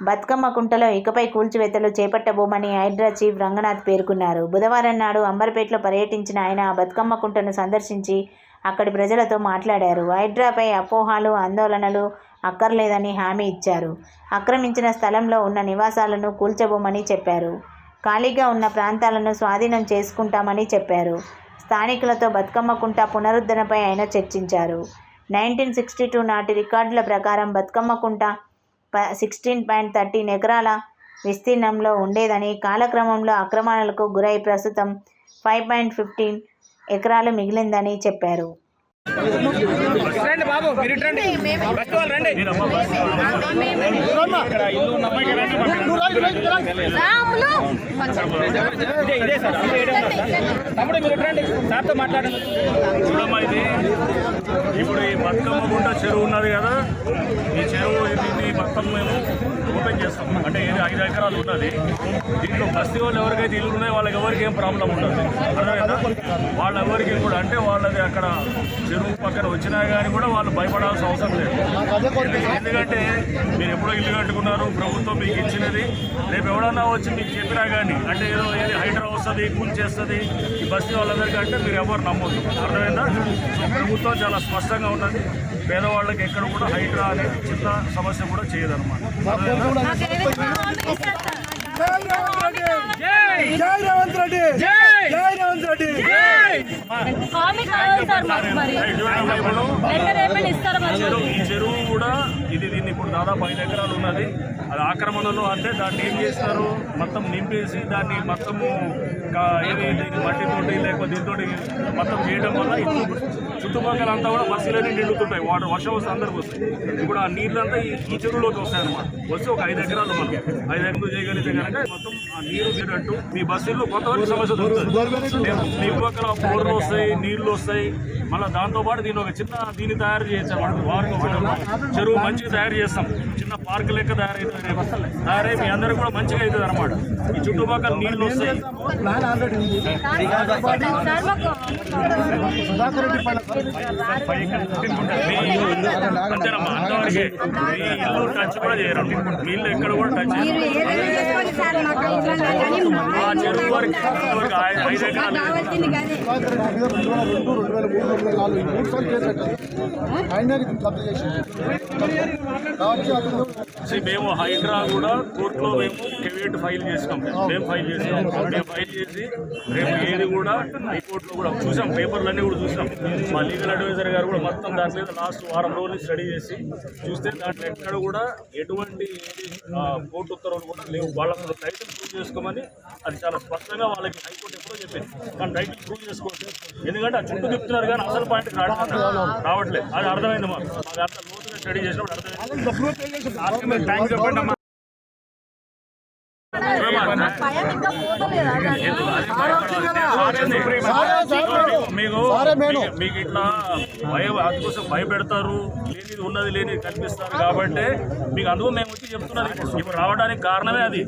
బతుకమ్మ కుంటలో ఇకపై కూల్చివేతలు చేపట్టబోమని హైడ్రా చీఫ్ రంగనాథ్ పేర్కొన్నారు. బుధవారం నాడు అంబర్పేటలో పర్యటించిన ఆయన బతుకమ్మ కుంటను సందర్శించి అక్కడి ప్రజలతో మాట్లాడారు. హైడ్రాపై అపోహలు, ఆందోళనలు అక్కర్లేదని హామీ ఇచ్చారు. ఆక్రమించిన స్థలంలో ఉన్న నివాసాలను కూల్చబోమని చెప్పారు. ఖాళీగా ఉన్న ప్రాంతాలను స్వాధీనం చేసుకుంటామని చెప్పారు. స్థానికులతో బతుకమ్మ కుంట పునరుద్ధరణపై ఆయన చర్చించారు. 1962 నాటి రికార్డుల ప్రకారం బతుకమ్మ కుంట 16.13 ఎకరాల విస్తీర్ణంలో ఉండేదని, కాలక్రమంలో ఆక్రమణలకు గురై ప్రస్తుతం 5.15 ఎకరాలు మిగిలిందని చెప్పారు. ఇప్పుడు ఈ బతుకమ్మ గుంట చెరువు ఉన్నది కదా, ఈ చెరువు దీన్ని మొత్తం మేము ఓపెన్ చేస్తాం. అంటే 5 ఎకరాలు ఉన్నది. దీంట్లో బస్తీ వాళ్ళు ఎవరికైతే ఇల్లు ఉన్నాయో వాళ్ళకి ఎవరికి ఏం ప్రాబ్లం ఉండదు. అర్థమైందా? వాళ్ళ ఎవరికి కూడా అంటే వాళ్ళది అక్కడ చెరువు పక్కన వచ్చినా కానీ కూడా వాళ్ళు భయపడాల్సిన అవసరం లేదు. ఎందుకంటే మీరు ఎప్పుడో ఇల్లు కట్టుకున్నారు, ప్రభుత్వం మీకు ఇచ్చినది. రేపు ఎవడన్నా వచ్చి మీకు చెప్పినా కానీ అంటే ఏది హైడ్రా వస్తుంది, కూల్ చేస్తుంది ఈ బస్తీ వాళ్ళందరికీ అంటే మీరు ఎవరు నమ్మొద్దు. అర్థమైందా? సో ప్రభుత్వం చాలా స్పష్టంగా ఉన్నది. పేదవాళ్ళకి ఎక్కడ కూడా హైడ్రా అనేది చిన్న సమస్య కూడా చేయదన్నమాట. ఈ చెరువు కూడా దీన్ని ఇప్పుడు దాదాపు 5 ఎకరాలు ఉన్నది. అది ఆక్రమణలో అంటే దాన్ని ఏం చేస్తారు, మొత్తం నింపేసి దాన్ని మొత్తము మట్టితోటి లేకపోతే దీంతో మొత్తం చేయడం వల్ల ఇప్పుడు చుట్టుపక్కల అంతా కూడా బస్సులన్నీ నిండుతుంటాయి. వర్షం వస్తే అందరికి వస్తాయి. ఇప్పుడు ఆ నీళ్ళంతా ఈ చెరువులోకి వస్తాయి అన్నమాట. వస్తే ఒక 5 ఎకరాలు మనం 5 ఎకరాలు చేయగలిగితే కనుక మొత్తం ఆ నీరు తీరట్టు మీ బస్సుల్లో కొంతవరకు సమస్య దొరుకుతుంది. మీ పక్కల బోర్లు వస్తాయి, నీళ్లు వస్తాయి. మళ్ళీ దాంతోపాటు దీన్ని తయారు చేయొచ్చు అన్నమాట. వారికి చెరువు మంచిగా తయారు చేస్తాం. చిన్న పార్క్ లెక్క తయారై మీ అందరికి కూడా మంచిగా అవుతుంది అనమాట. ఈ చుట్టుపక్కల నీళ్లు వస్తాయి. అంతేనమ్మా, అంతవరకే. మీ ఇల్లు టచ్ కూడా చేయరు, నీళ్ళు ఎక్కడ కూడా టచ్ చేయరు. ఆ చెరువు వరకు 5 ఎకరాలు మేము హైడ్రా కూడా కోర్టులో మేము కెవియట్ ఫైల్ చేసినాం. మేము ఫైల్ చేసి రేపు ఏది కూడా హైకోర్టులో కూడా చూసాం. పేపర్లన్నీ కూడా చూసాం. మా లీగల్ అడ్వైజర్ గారు కూడా మొత్తం దాని మీద లాస్ట్ వారం రోజులు స్టడీ చేసి చూస్తే దాంట్లో ఎక్కడ కూడా ఎటువంటి కోర్టు ఉత్తర్వులు కూడా లేవు. వాళ్ళకు టైటిల్ ప్రూవ్ చేసుకోమని అది చాలా స్పష్టంగా వాళ్ళకి హైకోర్టు ఎప్పుడో చెప్పింది. కానీ టైటిల్ ప్రూవ్ చేసుకోవచ్చు. ఎందుకంటే ఆ చుట్టూ చెప్తున్నారు కానీ అసలు పాయింట్ రావట్లేదు. అది అర్థమైంది. మాకు అంత లోతుగా స్టడీ చేసినప్పుడు అర్థమైంది. థ్యాంక్స్ చెప్పండి అమ్మా. మీకు ఇట్లా అందుకోసం భయపెడతారు, లేనిది ఉన్నది లేని కల్పిస్తారు కాబట్టి మీకు అందుకు మేము వచ్చి చెప్తున్నది. ఇప్పుడు రావడానికి కారణమే అది.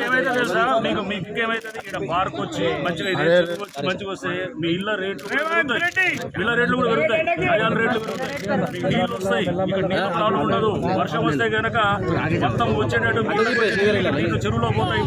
ఏమైతే తెలుసా మీకు ఇంకేమైతుంది, ఇక్కడ పార్క్ వచ్చి మంచిగా వస్తే మీ ఇళ్ళ రేట్లు కూడా పెరుగుతాయి, గజాల రేట్లు పెరుగుతాయి, మీకు నీళ్ళు వస్తాయి. ఇక్కడ నీళ్ళు ప్రాబ్లం ఉండదు. వర్షం వస్తే కనుక మొత్తం వచ్చేటట్టు నీళ్ళు చెరువులో పోతాయి.